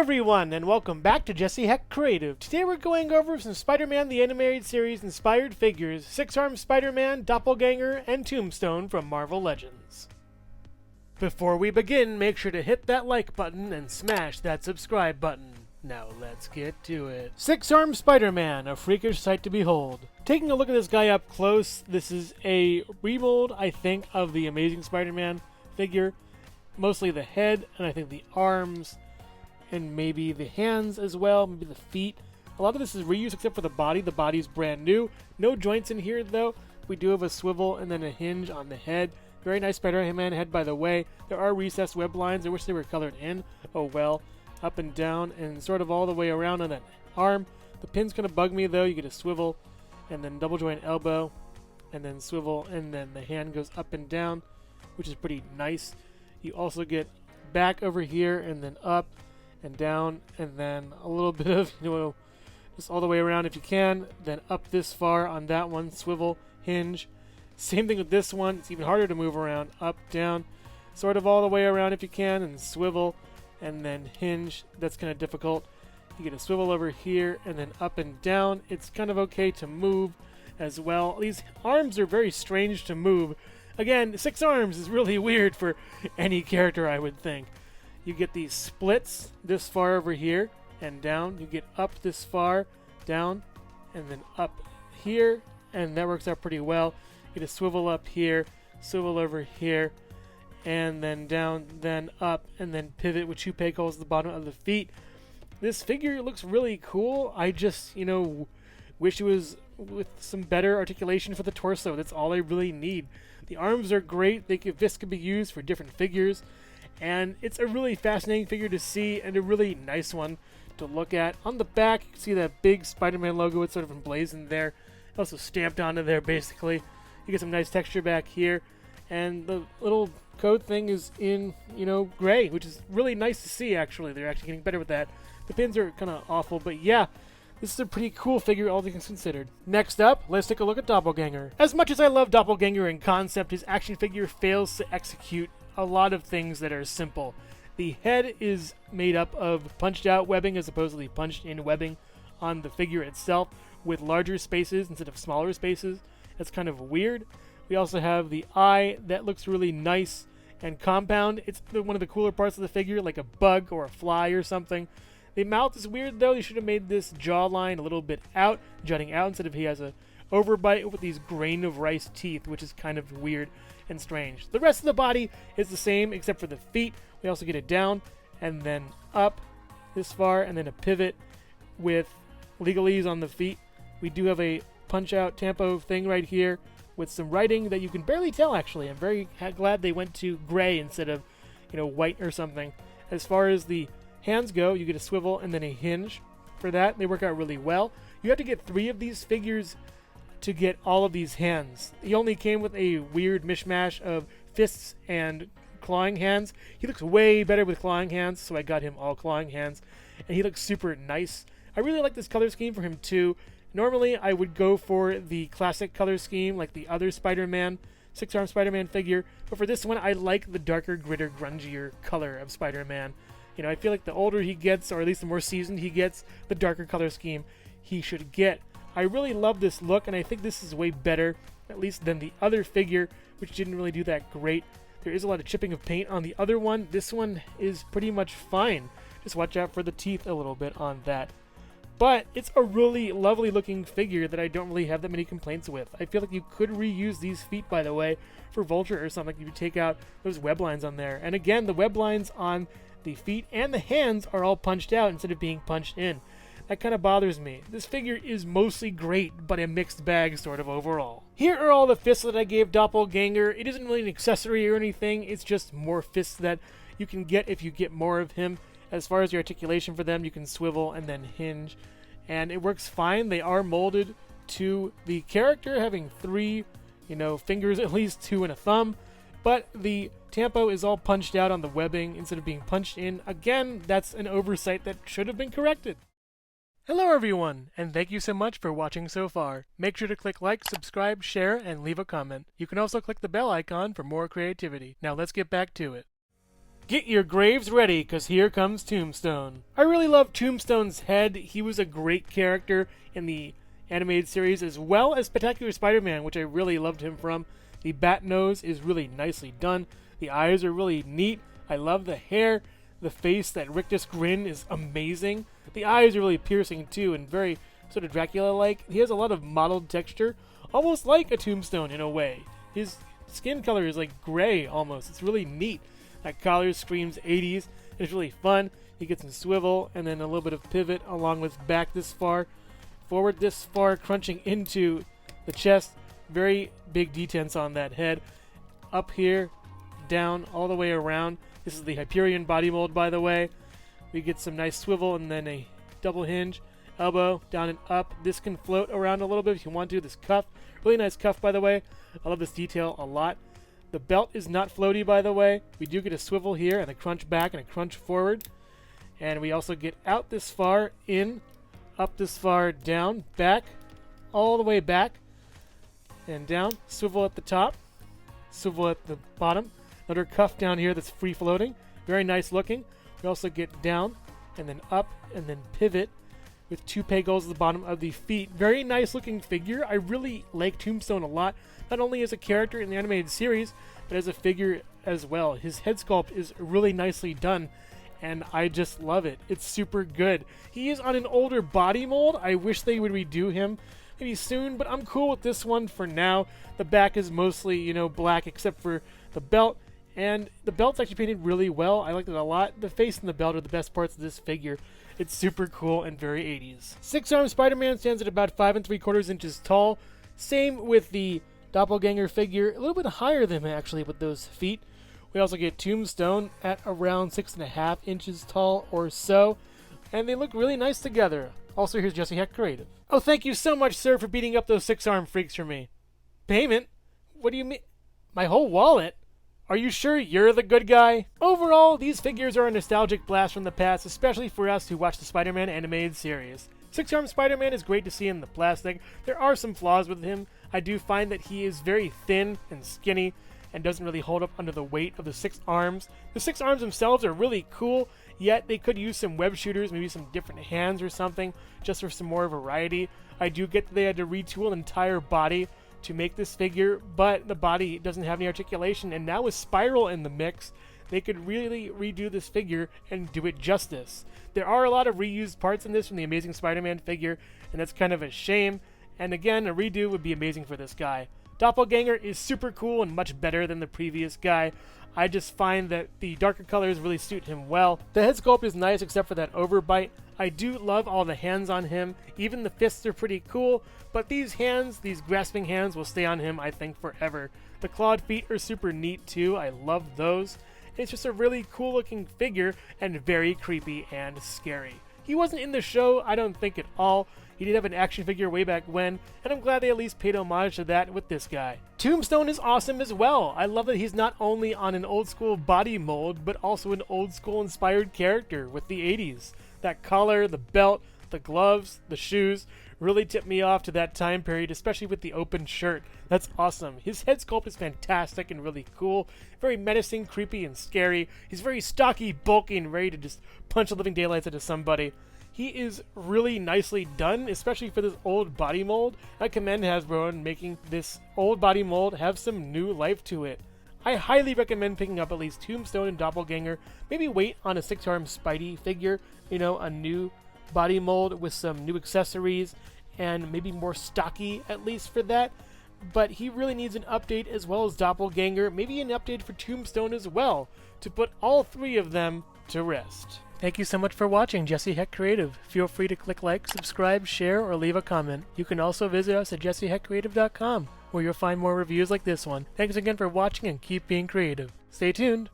everyone, and welcome back to Jesse Hecht Creative. Today we're going over some SpiderMan the Animated Series inspired figures, Six-Armed Spider-Man, Doppelgänger, and Tombstone from Marvel Legends. Before we begin, make sure to hit that like button and smash that subscribe button. Now let's get to it. Six-Armed Spider-Man, a freakish sight to behold. Taking a look at this guy up close, this is a remold, I think, of the Amazing Spider-Man figure. Mostly the head, and I think the arms, and maybe the hands as well, maybe the feet. A lot of this is reused except for the body. The body's brand new. No joints in here though. We do have a swivel and then a hinge on the head. Very nice Spider-Man head, by the way. There are recessed web lines. I wish they were colored in. Oh well. Up and down and sort of all the way around on that arm. The pin's gonna bug me though. You get a swivel and then double joint elbow and then swivel and then the hand goes up and down, which is pretty nice. You also get back over here and then up and down, and then a little bit of, just all the way around if you can, then up this far on that one, swivel, hinge. Same thing with this one, it's even harder to move around, up, down, sort of all the way around if you can, and swivel, and then hinge. That's kind of difficult. You get a swivel over here, and then up and down. It's kind of okay to move as well. These arms are very strange to move. Again, 6 arms is really weird for any character, I would think. You get these splits this far over here and down. You get up this far, down, and then up here, and that works out pretty well. You get a swivel up here, swivel over here, and then down, then up, and then pivot with 2 peg holes at the bottom of the feet. This figure looks really cool. I just, wish it was with some better articulation for the torso. That's all I really need. The arms are great. This could be used for different figures. And it's a really fascinating figure to see and a really nice one to look at. On the back, you can see that big Spider-Man logo. It's sort of emblazoned there. Also stamped onto there, basically. You get some nice texture back here. And the little code thing is in, gray, which is really nice to see, actually. They're actually getting better with that. The pins are kind of awful, but yeah. This is a pretty cool figure, all things considered. Next up, let's take a look at Doppelgänger. As much as I love Doppelgänger in concept, his action figure fails to execute a lot of things that are simple. The head is made up of punched out webbing as opposed to the punched in webbing on the figure itself with larger spaces instead of smaller spaces. That's kind of weird. We also have the eye that looks really nice and compound. It's one of the cooler parts of the figure, like a bug or a fly or something. The mouth is weird though. You should have made this jawline a little bit out, jutting out, instead of he has a overbite with these grain of rice teeth, which is kind of weird and strange. The rest of the body is the same except for the feet. We also get it down and then up this far and then a pivot with legalese on the feet. We do have a punch out tampo thing right here with some writing that you can barely tell, actually. I'm very glad they went to gray instead of white or something. As far as the hands go, you get a swivel and then a hinge for that. They work out really well. You have to get 3 of these figures to get all of these hands. He only came with a weird mishmash of fists and clawing hands. He looks way better with clawing hands, so I got him all clawing hands, and he looks super nice. I really like this color scheme for him too. Normally I would go for the classic color scheme like the other Spider-Man, 6-armed Spider-Man figure, but for this one I like the darker, gritter, grungier color of Spider-Man. I feel like the older he gets, or at least the more seasoned he gets, the darker color scheme he should get. I really love this look, and I think this is way better, at least than the other figure, which didn't really do that great. There is a lot of chipping of paint on the other one. This one is pretty much fine. Just watch out for the teeth a little bit on that. But it's a really lovely looking figure that I don't really have that many complaints with. I feel like you could reuse these feet, by the way, for Vulture or something. You could take out those web lines on there. And again, the web lines on the feet and the hands are all punched out instead of being punched in. That kind of bothers me. This figure is mostly great, but a mixed bag sort of overall. Here are all the fists that I gave Doppelgänger. It isn't really an accessory or anything, it's just more fists that you can get if you get more of him. As far as your articulation for them, you can swivel and then hinge, and it works fine. They are molded to the character having 3, fingers, at least 2 and a thumb, but the tampo is all punched out on the webbing instead of being punched in. Again, that's an oversight that should have been corrected. Hello everyone, and thank you so much for watching so far. Make sure to click like, subscribe, share, and leave a comment. You can also click the bell icon for more creativity. Now let's get back to it. Get your graves ready, because here comes Tombstone. I really love Tombstone's head. He was a great character in the animated series, as well as Spectacular Spider-Man, which I really loved him from. The bat nose is really nicely done. The eyes are really neat. I love the hair. The face, that rictus grin, is amazing. The eyes are really piercing too, and very sort of Dracula-like. He has a lot of mottled texture, almost like a Tombstone in a way. His skin color is like gray almost. It's really neat. That collar screams 80s. It's really fun. He gets some swivel and then a little bit of pivot along with back this far, forward this far, crunching into the chest. Very big detents on that head. Up here, down, all the way around. This is the Hyperion body mold, by the way. We get some nice swivel and then a double hinge. Elbow, down and up. This can float around a little bit if you want to. This cuff, really nice cuff, by the way. I love this detail a lot. The belt is not floaty, by the way. We do get a swivel here and a crunch back and a crunch forward. And we also get out this far, in, up this far, down, back, all the way back, and down. Swivel at the top, swivel at the bottom. Another cuff down here that's free floating. Very nice looking. We also get down and then up and then pivot with two pegals at the bottom of the feet. Very nice looking figure. I really like Tombstone a lot, not only as a character in the animated series, but as a figure as well. His head sculpt is really nicely done, and I just love it. It's super good. He is on an older body mold. I wish they would redo him maybe soon, but I'm cool with this one for now. The back is mostly, you know, black except for the belt. And the belt's actually painted really well. I liked it a lot. The face and the belt are the best parts of this figure. It's super cool and very 80s. 6-armed Spider-Man stands at about 5 3/4 inches tall. Same with the Doppelgänger figure. A little bit higher than him, actually, with those feet. We also get Tombstone at around 6.5 inches tall or so. And they look really nice together. Also, here's Jesse Hecht Creative. Oh, thank you so much, sir, for beating up those 6-armed freaks for me. Payment? What do you mean? My whole wallet? Are you sure you're the good guy? Overall, these figures are a nostalgic blast from the past, especially for us who watch the Spider-Man animated series. 6-armed Spider-Man is great to see in the plastic. There are some flaws with him. I do find that he is very thin and skinny and doesn't really hold up under the weight of the 6 arms. The 6 arms themselves are really cool, yet they could use some web shooters, maybe some different hands or something, just for some more variety. I do get that they had to retool an entire body to make this figure, but the body doesn't have any articulation, and now with Spiral in the mix, they could really redo this figure and do it justice. There are a lot of reused parts in this from the Amazing Spider-Man figure, and that's kind of a shame, and again, a redo would be amazing for this guy. Doppelgänger is super cool and much better than the previous guy. I just find that the darker colors really suit him well. The head sculpt is nice except for that overbite. I do love all the hands on him. Even the fists are pretty cool, but these hands, these grasping hands, will stay on him, I think, forever. The clawed feet are super neat too. I love those. It's just a really cool looking figure and very creepy and scary. He wasn't in the show, I don't think, at all. He did have an action figure way back when, and I'm glad they at least paid homage to that with this guy. Tombstone is awesome as well. I love that he's not only on an old school body mold, but also an old school inspired character with the 80s. That collar, the belt, the gloves, the shoes really tipped me off to that time period, especially with the open shirt. That's awesome. His head sculpt is fantastic and really cool. Very menacing, creepy, and scary. He's very stocky, bulky, and ready to just punch the living daylights into somebody. He is really nicely done, especially for this old body mold. I commend Hasbro on making this old body mold have some new life to it. I highly recommend picking up at least Tombstone and Doppelgänger. Maybe wait on a 6-armed Spidey figure, you know, a new body mold with some new accessories and maybe more stocky at least for that. But he really needs an update as well as Doppelgänger, maybe an update for Tombstone as well, to put all 3 of them to rest. Thank you so much for watching Jesse Hecht Creative. Feel free to click like, subscribe, share, or leave a comment. You can also visit us at jessehechtcreative.com, where you'll find more reviews like this one. Thanks again for watching and keep being creative. Stay tuned!